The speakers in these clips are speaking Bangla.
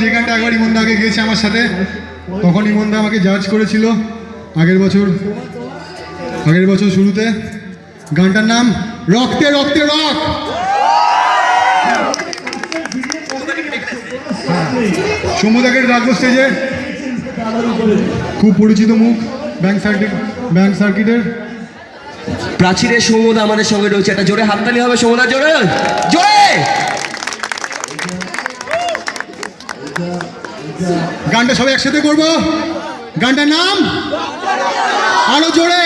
যে গানটা একবার ইমনদা আগে গেয়েছে আমার সাথে, তখন ইমনদা আমাকে জাজ করেছিল আগের বছর শুরুতে। গানটার নাম রক্তে রক্তে রক। সৌম্যদাকে রাখবো স্টেজে, খুব পরিচিত মুখ ব্যাংক সার্কিটের। প্রাচীরের সৌম্যদা আমাদের সঙ্গে রয়েছে, একটা জোরে হাততালি হবে সৌম্যদা, জোরে জোরে। গানটা সবাই একসাথে করবো। গানটার নাম আরো জোরে।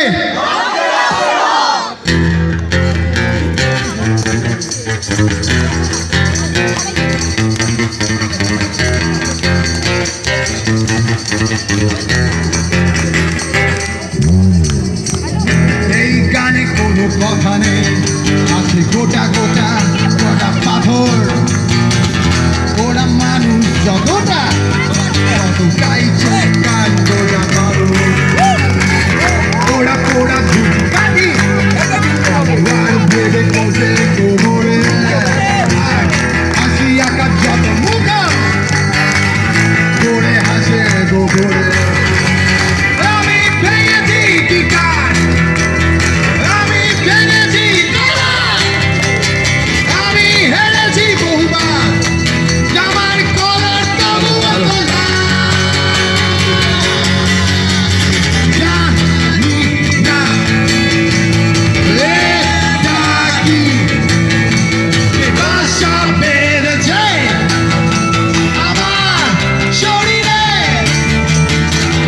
এই গানে কোনো কথা নেই, আছে গোটা গোটা গোটা পাথর। ওরা মানুষ যতটা তত গাইছে গান গোটা মারো। ওরা পোড়া ধুতি কাটি আর ভেবে কোষে কোমরে হাসি আঁকা যত মুখা করে হাসে গোবরে। আমি ভেঙেছি টিকার, আমি ভেঙেছি গলা, আমি হেরেছি বহুবার, আমার কলার তবু অতলা। জানি না এটা কি বাসা বেড়েছে আমার শরীরে,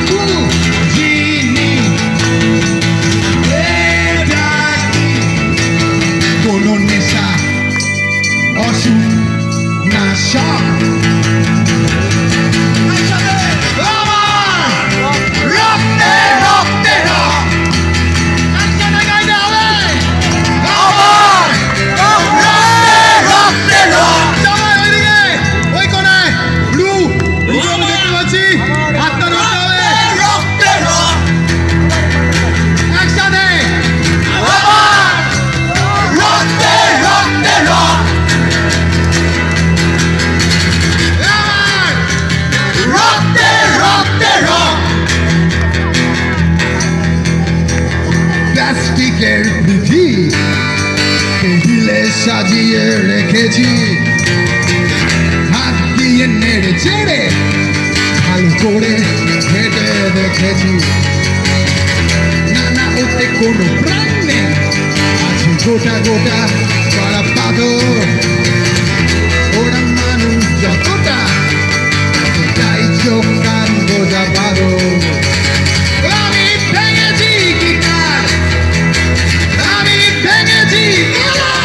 বুঝিনি এটা কি কোনো নেশা, অসুখ না শখ। রক্তে রক্তে রক, একসাথে গাইতে হবে। আমার রক্তে রক্তে রক। সবাই ওইদিকে, ওই কোণায় ব্লু আমি দেখতে পাচ্ছি, হাতটা ধরতে হবে। রক্তে রক, একসাথে। আমার রক্তে রক্তে রক, আমার রক্তে রক্তে রক। প্লাস্টিকের পৃথিবী টেবিলে সাজিয়ে রেখেছি, হাত দিয়ে নেড়ে চেড়ে ভালো করে হেঁটে দেখেছি। না না, ওতে কোনো প্রাণ নেই, আছে গোটা গোটা করা পাথর। ওরা মানুষ যতটা তাই চোখ কান বোঝা পারো। আমি ভেঙেছি গিটার, আমি ভেঙেছি গলা,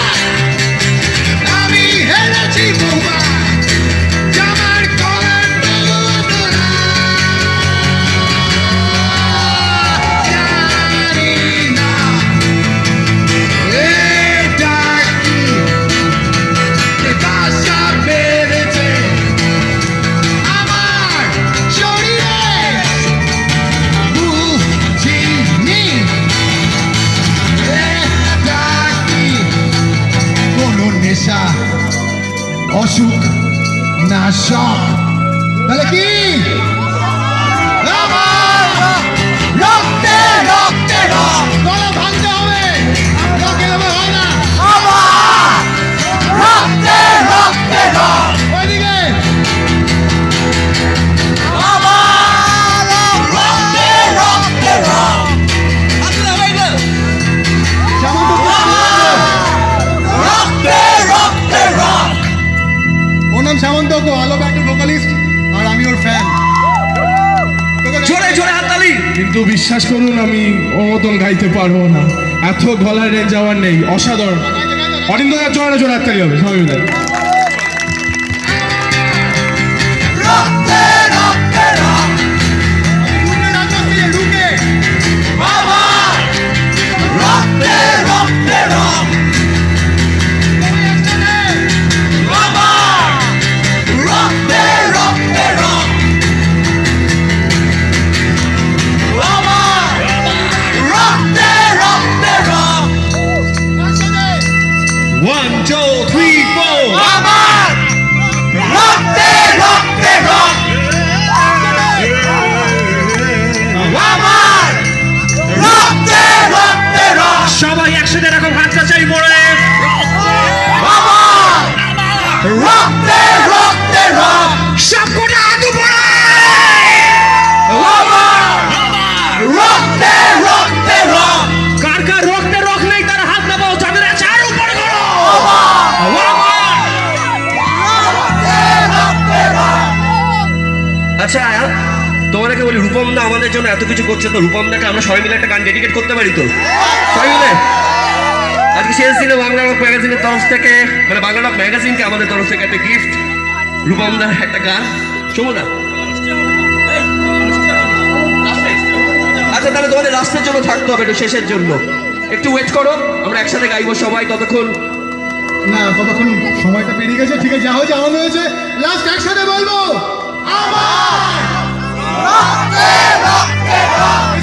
আমি হেরেছি বহুবার, আমার কলার তবু অতলা। জানি না এটা কি বাসা বেড়েছে আমার শরীরে, বুঝিনি এটা কি কোনো নেশা, অসুখ না শখ। তাহলে কি? আমার রক্তে রক্তে রক। গলা ভাঙতে হবে, রকে দেবে হয় না। আমার রক্তে রক্তে রক। ওইদিকে আমার রক্তে রক্তে রক। রক্তে রক্তে রক। ওর নাম শ্যামন্তক, আলো ব্যান্ডের ভোকালিস্ট, আর আমি ওর ফ্যান। জোরে জোরে হাততালি। কিন্তু বিশ্বাস করুন, আমি ওর মতন গাইতে পারবো না, এত গলার রেঞ্জ আমার নেই। অসাধারণ। অরিন্দর জোরে জোরে হাততালি হবে সবাই মিলে। রক্তে আচ্ছা তোমাদেরকে বলি, রূপম দা আমাদের জন্য এত কিছু করছে, তো রূপম দাকে আমরা সবাই মিলে একটা গান ডেডিকেট করতে পারি তো? সবাই মিলে আজকে শেষ দিনে বাংলা রক ম্যাগাজিনের তরফ থেকে, মানে বাংলা রক ম্যাগাজিনকে আমাদের তরফ থেকে একটা গিফট, রূপম দার একটা গান। সমুদা আচ্ছা, তাহলে তোমাদের রাস্তার জন্য থাকতে হবে, একটু শেষের জন্য একটু ওয়েট করো, আমরা একসাথে গাইবো সবাই। ততক্ষণ না, ততক্ষণ সময়টা পেরিয়ে গেছে। ঠিক আছে, যা হয়েছে আনন্দ হয়েছে। লাস্ট একসাথে বলবো, আমার রক্তে রক্তে রক্তে।